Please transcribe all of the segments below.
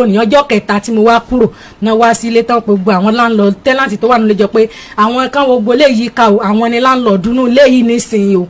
ní ọjọ́ kẹta tí mo wá kúrò náà wá sí ilé tán gbogbo àwọn landlord tenant tó wà nílé jọ pé àwọn kan gbogbo lè yí ká o àwọn ni landlord nínú ilé yìí nísìnyí o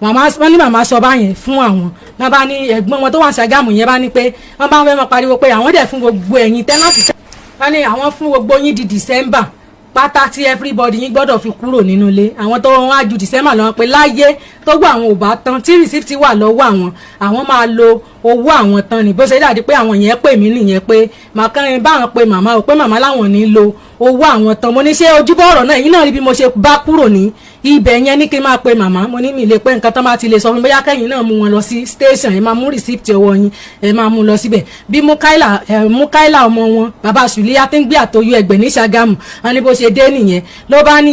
wọ́n ní màmá sọ báyẹn fún àwọn náà bá ní ẹ̀gbọ́n wọn tó wà ní Ṣàgámù yẹn bá ní pé wọ́n bá fẹ́ máa pariwo pé àwọn dẹ̀ fún gbogbo ẹ̀yin tenant wọ́n ní àwọn fún gbogbo yín di December pátá tí everybody yín gbọ́dọ̀ fi kúrò nínú ilé àwọn tó wọ́n á ju December lọ́wọ́ pé láyé tó gbọ́ àwọn ò bá tán tí receipt wà lọ́wọ́ àwọn máa lo owó àwọn tán ni bó ṣe dàdí pé àwọn yẹn pè mí nìyẹn pé màkàrin báwọn pe màmá o pé màmá láwọn ní lo owó àwọn tán mo ní ṣe ojúbọ ọ̀rọ̀ náà yín náà rí bí mo ṣe bá kúrò ní ibẹ̀ yẹn ní kí n máa pe màmá mo ní mi lè pé nǹkan tán bá ti lè sọ fún mi bóyá kẹ́yìn náà mú wọn lọ sí station ẹ máa mú receipt ọwọ́ yín ẹ máa mú lọ síbẹ̀ bí Mukaila ọmọ wọn bàbá Sùlíyá tí ń gbé àtọyọ ẹgbẹ́ ní Ṣàgámù wọn ní bó ṣe dé nìyẹn ló bá ní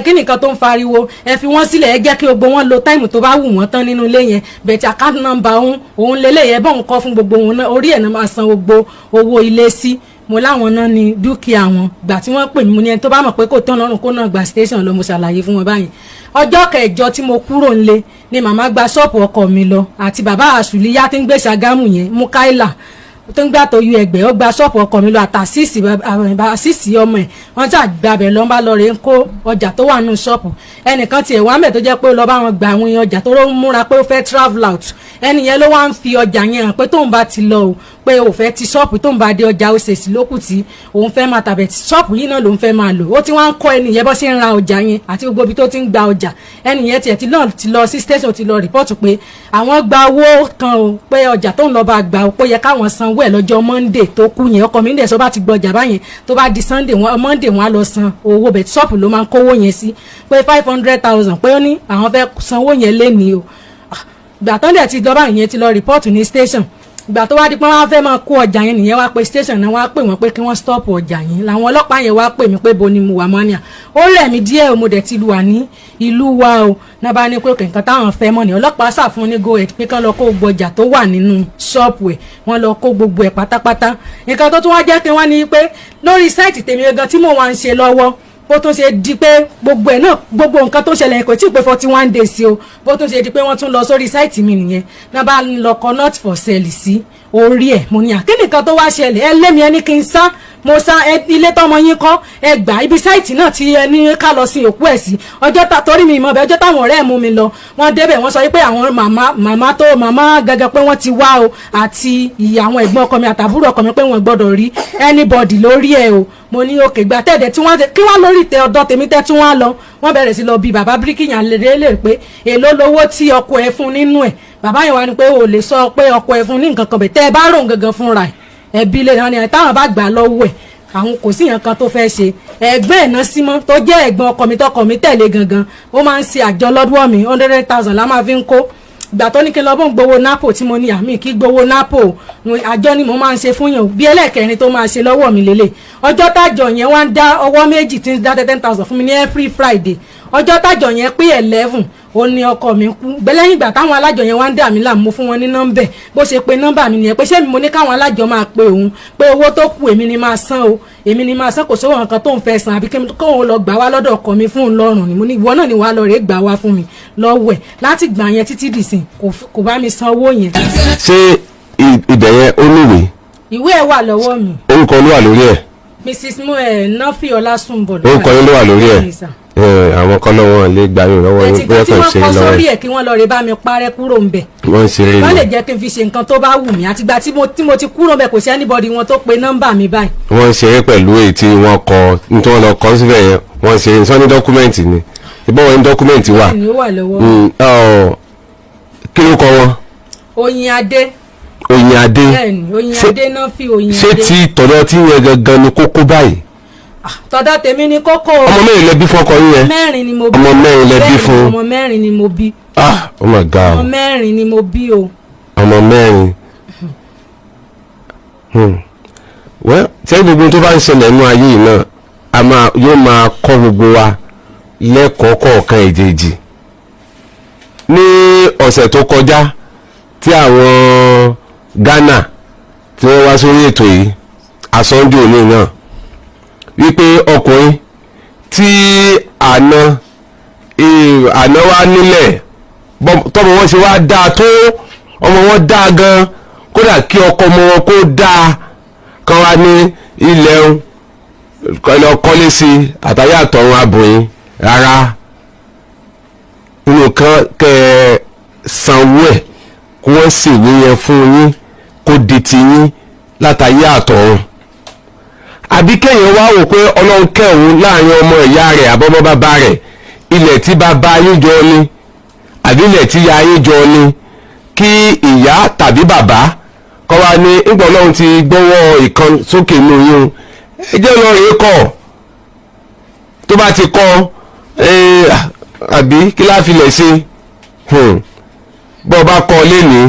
kí nìkan tó ń fariwo ẹ fi wọ́n sílẹ̀ ẹ jẹ́ kí gbogbo wọn lo táìmù tó bá wù wọ́n tán nínú ilé yẹn bẹ̀tì account number òun lélẹ̀ yẹn bọ̀ ń kọ́ fún gbogbo wọn náà orí ẹ̀ náà máa san gbogbo owó ilé sí mo láwọn náà ní dúkìá wọn gbà tí wọ́n pè mí mo ní ẹni tó bá mọ̀ pé kò tán lọ́rùn kó náà gba station lọ mo ṣàlàyé fún wọn báyìí ọjọ́ kẹjọ tí mo kúrò nílé ni màmá gba ṣọ́ọ̀pù ọkọ mi lọ àti bàbá Sùlíyá tí ń gbé Ṣàgámù yẹn Mukaila tó ń gbà tó yọ ẹgbẹ́ ó gba ṣọ́ọ̀pù ọkọ mi lọ àtàsíìsì ọmọ ẹ̀ wọ́n jà gbàbẹ̀ lọ́n bá lọ rè ń kó ọjà tó wà nínú ṣọ́ọ̀pù ẹnìkan tiẹ̀ wá mẹ́ tó jẹ́ pé ó lọ bá wọn gba àwọn ọjà tó ló ń múra pé ó fẹ́ travel out ẹni yẹn ló wá ń fi ọjà yẹn hàn pé tóun bá ti lọ o pé ó fẹ́ ti ṣọ́ọ̀pù tóun bá dé ọjà òṣèṣì lókù tí òun fẹ́ máa tàbẹ̀ tí ṣọ́ọ̀pù yìí náà lòun fẹ́ máa lò ó ti wá ń kọ́ ẹni yẹn bó ṣe ń ra ọjà yẹn àti gbogbo ibi tó ti ń gba ọjà ẹni yẹn tiẹ̀ ti lọ sí station ti lọ rìpọ́ọ̀tù pé àwọn gba owó kan o pé ọjà tóun lọ bá gbà ó pé yẹ káwọn sanwó ẹ̀ lọ́jọ́ Monday tó kú yẹn ọkọ mi ń dẹ̀ sọ bá ti gbọ́ ọjà báyẹn tó bá di Sunday Monday wọn á lọ san owó bẹ̀ ṣọ́ọ̀pù ló máa ń kówó yẹn sí pé 500,000 pé ó ní àwọn fẹ́ sanwó yẹn lénìí o gbà tán dẹ̀ ti dọ́bà yẹn ti lọ rìpọ́ọ̀tù ní station ìgbà tó wá di pé wọ́n fẹ́ máa kó ọjà yẹn nìyẹn wá pé station náà wá pè wọ́n pé kí wọ́n stop ọjà yẹn làwọn ọlọ́pàá yẹn wá pè mí pé bo ni mo wà mọ́níà ó rẹ̀ mí díẹ̀ o mo dẹ̀ ti wà ní ìlú wa o náà bá ní pé òkè nǹkan táwọn fẹ́ mọ́ ni ọlọ́pàá ṣàfún ní go pé kán lọ kó gbogbo ọjà tó wà nínú ṣọ́ọ̀pù ẹ̀ wọ́n lọ kó gbogbo ẹ̀ pátápátá nǹkan tó tún wá jẹ́ kí wọ́n ní pé lórí sáìtì tèmi gan tí mo wá ń ṣe lọ́wọ́ bó tún ṣe di pé gbogbo ẹ̀ náà gbogbo nǹkan tó ṣẹlẹ̀ kò tí ì pé 41 days o bó tún ṣe di pé wọ́n tún lọ sórí sáìtì mi nìyẹn náà bá ń lọ kọ not for sale sí orí ẹ̀ mo ní àkíní kan tó wá ṣẹlẹ̀ ẹ lémi ẹni kí n sá mo sá ilé tọmọ yín kọ́ ẹ gbà ibi sáìtì náà tí ẹ ní ká lọ sin òkú ẹ̀ sí ọjọ́ torí mi ìmọ̀ bẹ́ẹ̀ ọjọ́ táwọn ọ̀rẹ́ ẹ̀ mú mi lọ wọ́n débẹ̀ wọ́n sọ pé àwọn màmá gẹ́gẹ́ pé wọ́n ti wá o àti ìyá àwọn ẹ̀gbọ́n ọkọ mi àtàbúrò ọkọ mi pé wọ́n gbọ́dọ̀ rí anybody lórí ẹ̀ o mo ní òkè gbà tẹ̀dẹ̀ tí wọ́n kí wọ́n lórí tẹ ọ̀dọ́ tèmi tẹ́ tí wọ́n lọ wọ́n bẹ̀rẹ̀ sí lọ bí bàbá bíríkìyàn lè pé èló lówó tí ọkọ ẹ̀ fún nínú ẹ̀ bàbá yẹn wá ní pé o lè sọ pé ọkọ ẹ̀ fún ní nǹkan kan bẹ̀ tẹ́ ẹ bá rò gangan fúnra ẹ̀ ẹbí lè ní táwọn bá gbà lọ́wọ́ ẹ̀ àwọn kò sí nǹkan tó fẹ́ ṣe ẹgbẹ́ ẹ̀ná símọ́ tó jẹ́ ẹ̀gbọ́n ọkọ mi tọkọ mi tẹ̀lé gangan ó máa ń ṣe àjọ lọ́dún mi 100,000 la máa fi ń kó ìgbà tó ní kí n lọ bó ń gbowó napo tí mo ní àmì kí gbowó napo àjọ ni mo máa ń ṣe fún yàn bí ẹlẹ́kẹrin tó máa ṣe lọ́wọ́ mi lélẹ̀ ọjọ́ tájọ yẹn wá ń dá ọwọ́ méjì tí ń dá 10,000 fún mi ní every Friday ọjọ́ tájọ yẹn pé 11 ó ní ọkọ mi kú gbẹlẹ́yìn ìgbà táwọn alájọ yẹn wá ń dà mí láàmú fún wọn ní nọ́mbẹ̀ bó ṣe pé nọ́mbà mi nìyẹn pé ṣé mo ní káwọn alájọ máa pe òun pé owó tó kù èmi ni máa san o èmi ni máa san kò sówó nǹkan tó ń fẹ́ san àbí kóun lọ gbà wá lọ́dọ̀ ọkọ mi fún un lọ́rùn ni mo ní ìwọ náà ni wàá lọ rèé gbà wá fún mi lọ́wọ́ ẹ̀ láti gbà yẹn títí dìsìn kò bá mi san owó yẹn. ṣé ibẹ̀ yẹn ó níwèé. ìwé ẹ̀ wà lọ́wọ́ mi. orúkọ ló wà lórí ẹ̀. Mrs. Nafi Ọlásùnbọ̀. orúkọ yín ló wà lórí ẹ̀. àwọn kan náà wọn lè gbà yín lọ́wọ́ yín bóyá kàn ṣe lọ́wọ́. tí wọ́n kọ́ sórí ẹ̀ kí wọ́n lọ rè bá mi parẹ́ kúrò ń bẹ̀. wọ́n ń ṣeré ni. wọ́n lè jẹ́ kí n fi ṣe nǹkan tó bá wù mí àtìgbà tí mo ti kúrò ń bẹ̀ kò sí anybody wọn tó pe nọ́mbà mi báyìí. wọ́n ń ṣeré pẹ̀lú èyí tí wọ́n kọ nítorí wọ́n lọ kọ́ síbẹ̀ yẹn wọ́n ṣe sọ ní dọ́kúmẹ́ǹtì ni ìbọn wọn ní dọ́kúmẹ́ǹtì wà. kí ló kọ wọn. Oyin Adé. Oyin Adé. bẹ́ẹ̀ni Oyin Adé náà fi Oyin Adé. ṣé ti tọ̀dọ̀ tí yẹn gangan ni kókó báyìí. tọ́dọ̀ tèmi ni kókó. ọmọ mẹ́rin lẹ bí fọ́kọ yín yẹn. mẹ́rin ni mo bí. ọmọ mẹ́rin lẹ bí fún. ọmọ mẹ́rin ni mo bí. Oh my God. ọmọ mẹ́rin ni mo bí o. ọmọ mẹ́rin. wẹ́n tí gbogbo tó bá ń ṣẹlẹ̀ nínú ayé yìí náà yóò máa kọ́ gbogbo wa lẹ́kọ̀ọ́ kọ̀ọ̀kan èjèèjì. ní ọ̀sẹ̀ tó kọjá tí àwọn Ghana tí wọ́n wá sórí ètò yìí àsọ̀njú òní náà wípé ọkùnrin tí àná wá nílẹ̀ tọ́mọ wọn ṣe wá dáa tó ọmọ wọn dáa gan kódà kí ọkọ ọmọ wọn kó dáa kán wá ní ilẹ̀ lọ kọ́lé sí àtàyà àtọ̀run abòyìn rárá nínú kan kẹ́ sanwó ẹ̀ kí wọ́n sì wíyẹn fún yín kó di ti yín látàyà àtọ̀run àbí kẹ́yìn wá wò pé ọlọ́run kẹ́hùn láàrin ọmọ ìyá rẹ̀ àbọ́mọ́ bàbá rẹ̀ ilẹ̀ tí bàbá yín jọ ní àbí ilẹ̀ tí ìyá yín jọ ní kí ìyá tàbí bàbá kọ́ wá ní ìgbà ọlọ́run ti gbọ́wọ́ ìkan sókè inú yín ẹ jẹ́ lọ rèé kọ́ tó bá ti kọ́ àbí kí láfilẹ̀ ṣe bọ́ bá kọ́ lénìí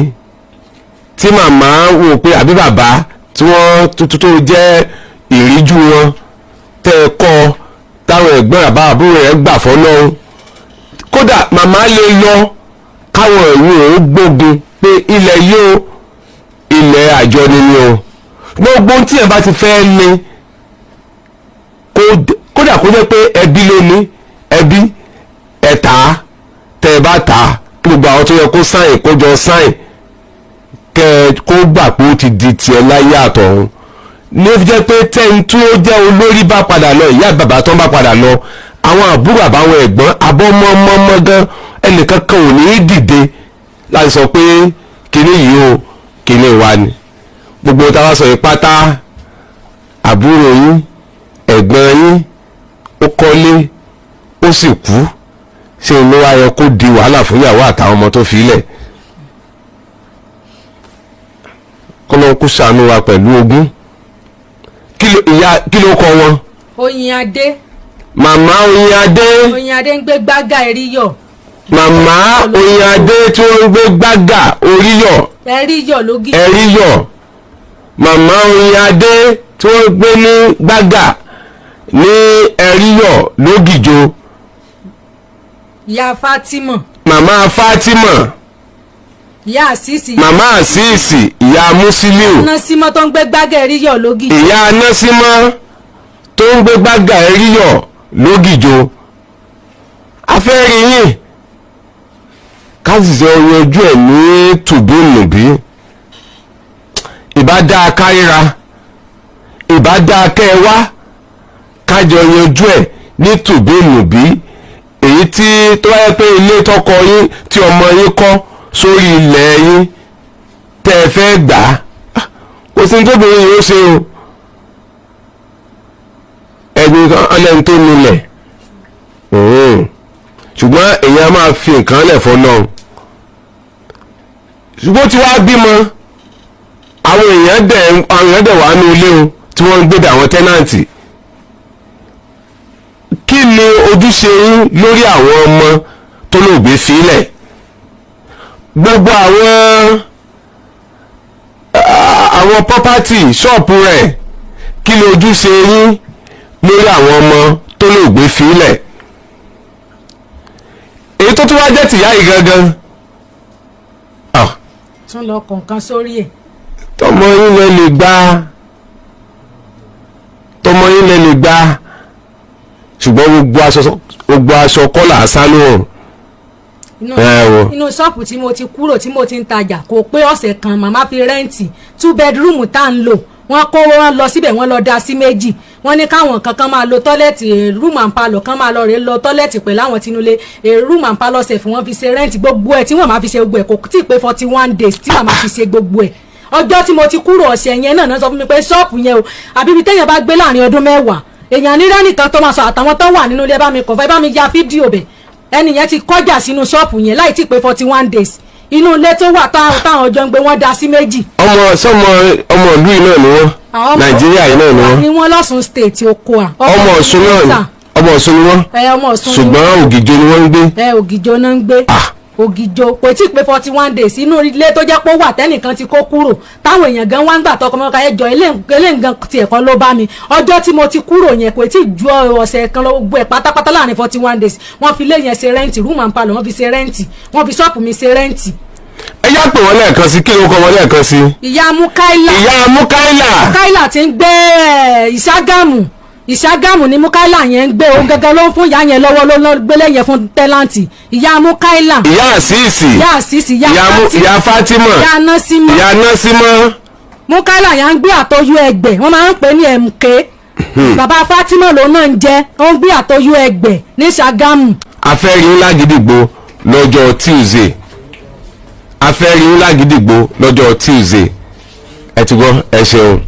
tí màmá wò pé àbí bàbá tí wọ́n tó jẹ́ ìríjú wọn tẹ́ ẹ kọ́ táwọn ẹ̀gbọ́n àbá àbúrò rẹ̀ gbà fọ́lọ́run kódà màmá lè lọ káwọn ìwé ò gbógun pé ilẹ̀ yóò ilẹ̀ àjọni ni o gbogbo tí ẹ bá ti fẹ́ ní kódà kó jẹ́ pé ẹbí ló ní ẹbí ẹ̀ta tẹ́ ẹ bá ta gbogbo àwọn tó yẹ kó sáìn kó jọ sáìn kẹ́ kó gbà pé ó ti di tiẹ̀ láyé àtọ̀run ní ó fi jẹ́ pé tẹ́ni tí ó jẹ́ olórí bá padà lọ ìyá bàbá tó ń bá padà lọ àwọn àbúrò àbáwọn ẹ̀gbọ́n abọ́mọ́mọ́mọ́ gan ẹnìkan kan ò ní í dìde láti sọ pé kíní yìí o kíní wa ni gbogbo tá a wá sọ yìí pátá àbúrò yín ẹ̀gbọ́n yín ó kọ́lé ó sì kú ṣé ló wá yẹ kó di wàhálà fún ìyàwó àtàwọn ọmọ tó fi lẹ̀ kọ́lọ́ kó ṣàánú wa pẹ̀lú ogún kí ló kọ wọn. Oyin Adé. màmá Oyin Adé. Oyin Adé ń gbé gbága Ẹ̀ríyọ̀. màmá Oyin Adé tí wọ́n ń gbé gbága Oríyọ̀. Ẹ̀ríyọ̀ lógìjò. Ẹ̀ríyọ̀. màmá Oyin Adé tí wọ́n ń gbé ní gbága ní Ẹ̀ríyọ̀ lógìjò. ìyá Fátímọ̀. màmá Fátímọ̀. ìyá Àsísì. màmá Àsísì ìyá Músílíù. Násímọ́ tó ń gbé gbága Ẹ̀ríyọ̀ lógìjò. ìyá Násímọ́ tó ń gbé gbága Ẹ̀ríyọ̀ lógìjò. afẹ́rí yín káṣíṣe yanjú ẹ̀ ní tùbínùbí ìbá dáa káríra ìbá dáa kẹ́ ẹ wá kájọ yanjú ẹ̀ ní tùbínùbí èyí tí tó wáyé pé ilé tọkọ yín tí ọmọ yín kọ́ sórí ilẹ̀ yín tẹ́ ẹ fẹ́ gbà á kò sí ní tóbìnrin yìí ó ṣe o ẹni ọlẹ́ni tó nílẹ̀ ṣùgbọ́n èèyàn máa fi nǹkan lẹ̀ fọ́nà ṣùgbọ́n tí wàá bímọ àwọn èèyàn dẹ̀ wà nínú ilé o tí wọ́n ń gbé àwọn tẹ́nàǹtì kí ni ojúṣe yín lórí àwọn ọmọ tó lóògbé sílẹ̀ gbogbo àwọn pọ́pátì ṣọ́ọ̀pù rẹ̀ kí ni ojúṣe yín lórí àwọn ọmọ tó lóògbé sílẹ̀ èyí tó tún wá jẹ́ tìyá yìí gangan tún lọ kọ̀ọ̀kan sórí ẹ̀. tọmọ yín lè gbá ṣùgbọ́n gbogbo aṣọ kọ́là asálò inú ṣọ́ọ̀pù tí mo ti kúrò tí mo ti ń tajà kò pé ọ̀sẹ̀ kan màmá fi rẹ́ǹtì 2 bedroom tá ń lò wọ́n kó wọn lọ síbẹ̀ wọ́n lọ dá sí méjì wọ́n ní káwọn kankan máa lo tọ́lẹ̀tì room and parlour kan máa lọ rè lọ tọ́lẹ̀tì pẹ̀lú àwọn tinúlé room and parlour sef wọ́n fi ṣe rẹ́ǹtì gbogbo ẹ̀ tí wọ́n máa fi ṣe gbogbo ẹ̀ kò tí ì pé 41 days tí màmá fi ṣe gbogbo ẹ̀ ọjọ́ tí mo ti kúrò ọ̀sẹ̀ yẹn náà sọ fún mi pé ṣọ́ọ̀pù yẹn o àbí ibi téèyàn bá gbé láàrin ọdún 10 èèyàn ní rẹ́nìkan tó máa sọ àtàwọn tó wà nínú ilé bá mi kọ̀ọ̀fẹ́ bá mi ya fídíò bẹ̀ ẹni yẹn ti kọjá sínú ṣọ́ọ̀pù yẹn láì tí ì pé 41 days inú ilé tó wà táwọn ọjọ́ ń gbé wọ́n dá sí méjì. ọmọ ìlú yìí náà ni wọ́n Nàìjíríà yìí náà ni wọ́n. ni wọ́n lọ́sùn state Okoa. ọmọ Ọ̀ṣun náà ọmọ Ọ̀ṣun ni wọ́n. ọmọ Ọ̀ṣun ni wọ́n. ṣùgbọ́n Ògìjò ni wọ́n ń gbé. Ògìjò náà ń gbé. Ògìjò kò tí ì pé 41 days inú ilé tó jẹ́ pé ó wà tẹ́nìkan ti kó kúrò táwọn èèyàn gan wá ń gbà tọkọ mọ́ka ẹjọ́ eléǹgan tiẹ̀ kan ló bá mi ọjọ́ tí mo ti kúrò yẹn kò tí ì ju ọ̀sẹ̀ kan lọ gbọ́ ẹ̀ pátápátá láàrin 41 days wọ́n fi lé yẹn ṣe rẹ́ǹtì room and parlour wọ́n fi ṣe rẹ́ǹtì wọ́n fi ṣọ́ọ̀pù mi ṣe rẹ́ǹtì. ẹ yá pè wọ́n lẹ́ẹ̀kan sí kí ló kọ́ wọ́n lẹ́ẹ̀kan sí. ìyá Mukaila ti ń gbé Ìṣàgámù ni Mukaila yẹn ń gbé òun gẹ́gẹ́ ló ń fún ìyá yẹn lọ́wọ́ ló ń gbélé yẹn fún tẹ́láǹtì ìyá Mukaila. ìyá Àsísì ìyá Fátímọ̀ ìyá Násímọ́ Múkàílà yà ń gbé àtọ́jú ẹgbẹ̀ wọ́n máa ń pè ní MK bàbá Fatima ló náà ń jẹ́ ó ń gbé àtọ́jú ẹgbẹ̀ ní Ṣàgámù. afẹ́rí ńlá gidigbo lọ́jọ́ Tuesday afẹ́rí ńlá gidigbo lọ́jọ́ Tuesday ẹ ti gbọ́ ẹ ṣeun.